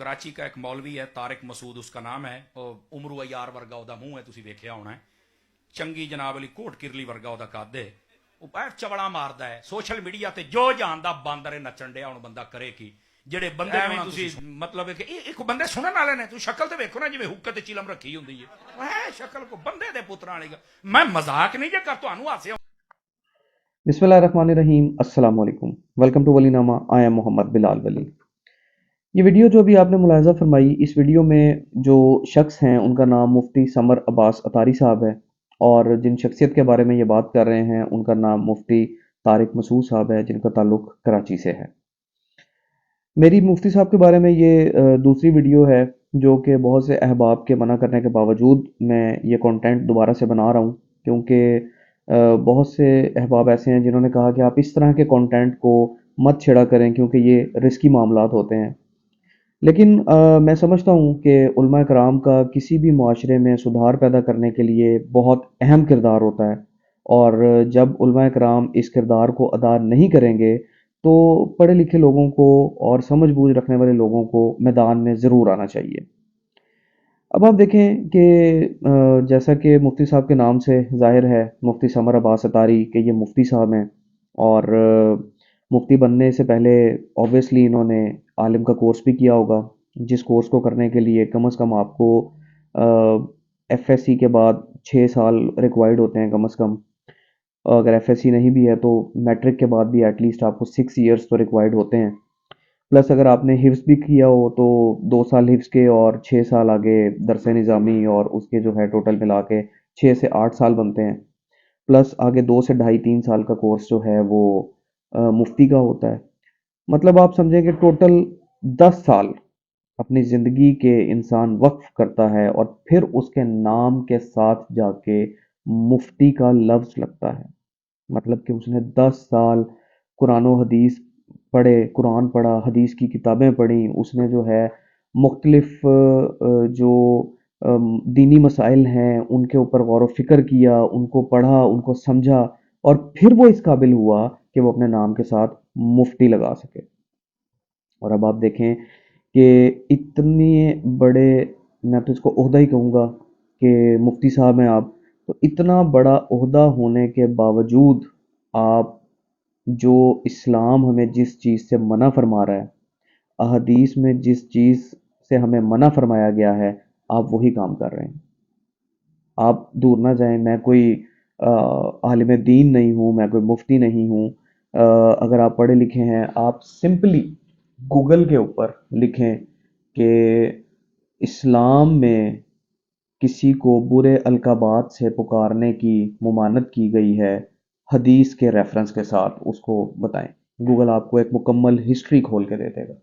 कराची का एक मौलवी है तारिक मसूद उसका नाम है। उमरू अयार वर्गा ਉਹਦਾ ਮੂੰਹ ਹੈ, ਤੁਸੀਂ ਵੇਖਿਆ ਹੋਣਾ। ਚੰਗੀ ਜਨਾਬ ਅਲੀ ਕੋਟ ਕਿਰਲੀ ਵਰਗਾ ਉਹਦਾ ਕੱਦ ਹੈ। ਉਹ ਪੈਰ ਚਵੜਾ ਮਾਰਦਾ ਹੈ ਸੋਸ਼ਲ ਮੀਡੀਆ ਤੇ, ਜੋ ਜਾਣਦਾ ਬਾਂਦਰ ਨੱਚਣ ਡਿਆ। ਹੁਣ ਬੰਦਾ ਕਰੇ ਕੀ? ਜਿਹੜੇ ਬੰਦੇ ਐਵੇਂ ਤੁਸੀਂ ਮਤਲਬ ਹੈ ਕਿ ਇੱਕ ਬੰਦੇ ਸੁਣਨ ਵਾਲੇ ਨੇ, ਤੁਸੀਂ ਸ਼ਕਲ ਤੇ ਵੇਖੋ ਨਾ ਜਿਵੇਂ ਹੁੱਕ ਤੇ ਚਿਲਮ ਰੱਖੀ ਹੁੰਦੀ ਹੈ। ਐ ਸ਼ਕਲ ਕੋ ਬੰਦੇ ਦੇ ਪੁੱਤਰਾਂ ਵਾਲੀ। ਮੈਂ ਮਜ਼ਾਕ ਨਹੀਂ ਜੇ ਕਰ ਤੁਹਾਨੂੰ ਹਾਸੇ। बिस्मिल्लाहिर्रहमानिर्रहीम, अस्सलाम वालेकुम। Welcome to Walinama. I am Mohammad Bilal Wali. ये वीडियो जो अभी आपने मुलाहिज़ा फरमाई, इस वीडियो में जो शख्स हैं उनका नाम मुफ्ती समर अब्बास अतारी साहब है, और जिन शख्सियत के बारे में ये बात कर रहे हैं उनका नाम मुफ्ती तारिक मसूद साहब है, जिनका ताल्लुक़ कराची से है। मेरी मुफ्ती साहब के बारे में ये दूसरी वीडियो है जो कि बहुत से अहबाब के मना करने के बावजूद मैं ये कंटेंट दोबारा से बना रहा हूँ, क्योंकि बहुत से अहबाब ऐसे हैं जिन्होंने कहा कि आप इस तरह के कंटेंट को मत छेड़ा करें क्योंकि ये रिस्की मामलात होते हैं। लेकिन मैं समझता हूँ कि उलमा कराम का किसी भी मुआशरे में सुधार पैदा करने के लिए बहुत अहम किरदार होता है, और जब उलमा कराम इस किरदार को अदा नहीं करेंगे तो पढ़े लिखे लोगों को और समझ बूझ रखने वाले लोगों को मैदान में ज़रूर आना चाहिए। अब आप देखें कि जैसा कि मुफ्ती साहब के नाम से ज़ाहिर है, मुफ्ती समर अब्बास अतारी के ये मुफ्ती साहब हैं, और मुफ्ती बनने से पहले ऑब्वियसली इन्होंने आलिम का कोर्स भी किया होगा, जिस कोर्स को करने के लिए कम से कम आपको एफएससी के बाद 6 साल रिक्वायर्ड होते हैं कम से कम। अगर एफएससी नहीं भी है तो मैट्रिक के बाद भी एटलीस्ट आपको 6 ईयर्स तो रिक्वायर्ड होते हैं। प्लस अगर आपने हिफ्ज़ भी किया हो तो 2 साल हिफ्ज़ के और 6 साल आगे दरस निज़ामी, और उसके जो है टोटल मिला के 6 से 8 साल बनते हैं। प्लस आगे 2 से ढाई 3 साल का कोर्स जो है वो मुफ्ती का होता है। मतलब आप समझें कि टोटल 10 साल अपनी ज़िंदगी के इंसान वक्फ करता है, और फिर उसके नाम के साथ जाके मुफ्ती का लफ्ज़ लगता है। मतलब कि उसने 10 साल कुरान व हदीस पढ़े, कुरान पढ़ा, हदीस की किताबें पढ़ी, उसने जो है मुख्तलिफ जो दीनी मसाइल हैं उनके ऊपर गौर व फिक्र किया, उनको पढ़ा, उनको समझा, और फिर वो इस काबिल हुआ कि वो अपने नाम के साथ मुफ्ती लगा सके। और अब आप देखें कि इतने बड़े, मैं तो इसको ओहदा ही कहूँगा कि मुफ्ती साहब हैं आप, तो इतना बड़ा ओहदा होने के बावजूद आप जो इस्लाम हमें जिस चीज़ से मना फरमा रहा है, अहदीस में जिस चीज़ से हमें मना फरमाया गया है, आप वही काम कर रहे हैं। आप दूर ना जाएं, मैं कोई आलिम दीन नहीं हूँ, मैं कोई मुफ्ती नहीं हूँ। अगर आप पढ़े लिखे हैं, आप सिंपली गूगल के ऊपर लिखें कि इस्लाम में किसी को बुरे अलकाबात से पुकारने की मुमानत की गई है, हदीस के रेफरेंस के साथ उसको बताएं। गूगल आपको एक मुकम्मल हिस्ट्री खोल के दे देगा।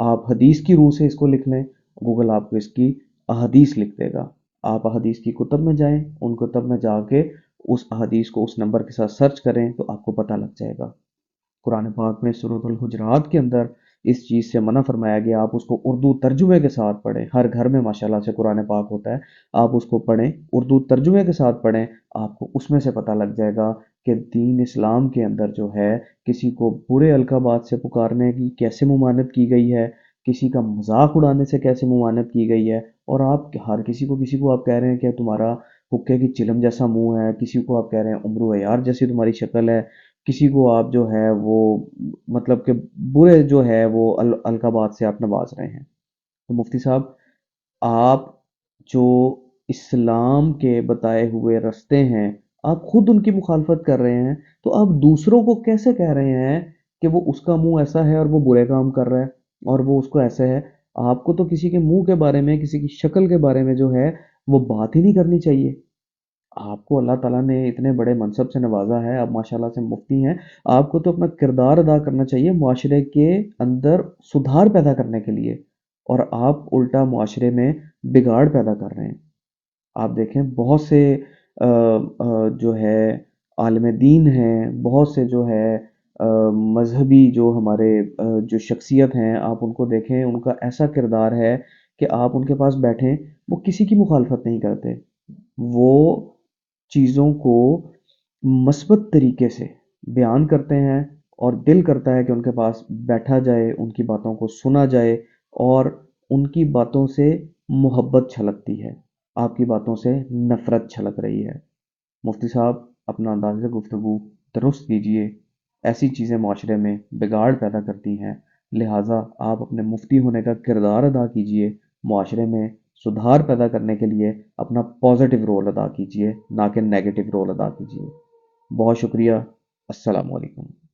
आप हदीस की रूह से इसको लिख लें, गूगल आपको इसकी अहदीस लिख देगा। आप अहदीस की कुतब में जाएं, उन कुतब में जाके उस अहदीस को उस नंबर के साथ सर्च करें तो आपको पता लग जाएगा। कुरान पाक में सूरह अल हुजरात के अंदर इस चीज़ से मना फरमाया गया। आप उसको उर्दू तर्जुमे के साथ पढ़ें। हर घर में माशाल्लाह से कुरान पाक होता है, आप उसको पढ़ें, उर्दू तर्जुमे के साथ पढ़ें, आपको उसमें से पता लग जाएगा कि दीन इस्लाम के अंदर जो है किसी को बुरे अलकाबात से पुकारने की कैसे मुमानत की गई है, किसी का मजाक उड़ाने से कैसे मुमानत की गई है। और आप हर किसी को आप कह रहे हैं कि तुम्हारा हुक्के की चिलम जैसा मुंह है, किसी को आप कह रहे हैं उम्र अयार जैसी तुम्हारी शक्ल है, किसी को आप जो है वो मतलब कि बुरे जो है वो अलकाबात से आप नवाज रहे हैं। तो मुफ्ती साहब, आप जो इस्लाम के बताए हुए रास्ते हैं, आप खुद उनकी मुखालफत कर रहे हैं, तो आप दूसरों को कैसे कह रहे हैं कि वो उसका मुंह ऐसा है और वो बुरे काम कर रहा है और वो उसको ऐसे है? आपको तो किसी के मुंह के बारे में, किसी की शक्ल के बारे में जो है वो बात ही नहीं करनी चाहिए। आपको अल्लाह ताला ने इतने बड़े मनसब से नवाजा है, आप माशाल्लाह से मुफ्ती हैं, आपको तो अपना किरदार अदा करना चाहिए मुआशरे के अंदर सुधार पैदा करने के लिए, और आप उल्टा मुआशरे में बिगाड़ पैदा कर रहे हैं। आप देखें बहुत से जो है आलिम दीन हैं, बहुत से जो है मजहबी जो हमारे जो शख्सियत हैं, आप उनको देखें, उनका ऐसा किरदार है कि आप उनके पास बैठें, वो किसी की मुखालफत नहीं करते। वो चीज़ों को मस्बत तरीके से बयान करते हैं, और दिल करता है कि उनके पास बैठा जाए, उनकी बातों को सुना जाए, اور ان کی باتوں سے محبت چھلکتی ہے، آپ کی باتوں سے نفرت چھلک رہی ہے۔ مفتی صاحب اپنا انداز گفتگو درست کیجئے، ایسی چیزیں معاشرے میں بگاڑ پیدا کرتی ہیں، لہٰذا آپ اپنے مفتی ہونے کا کردار ادا کیجئے، معاشرے میں سدھار پیدا کرنے کے لیے اپنا پازیٹیو رول ادا کیجئے، نہ کہ نیگیٹو رول ادا کیجئے۔ بہت شکریہ، السلام علیکم۔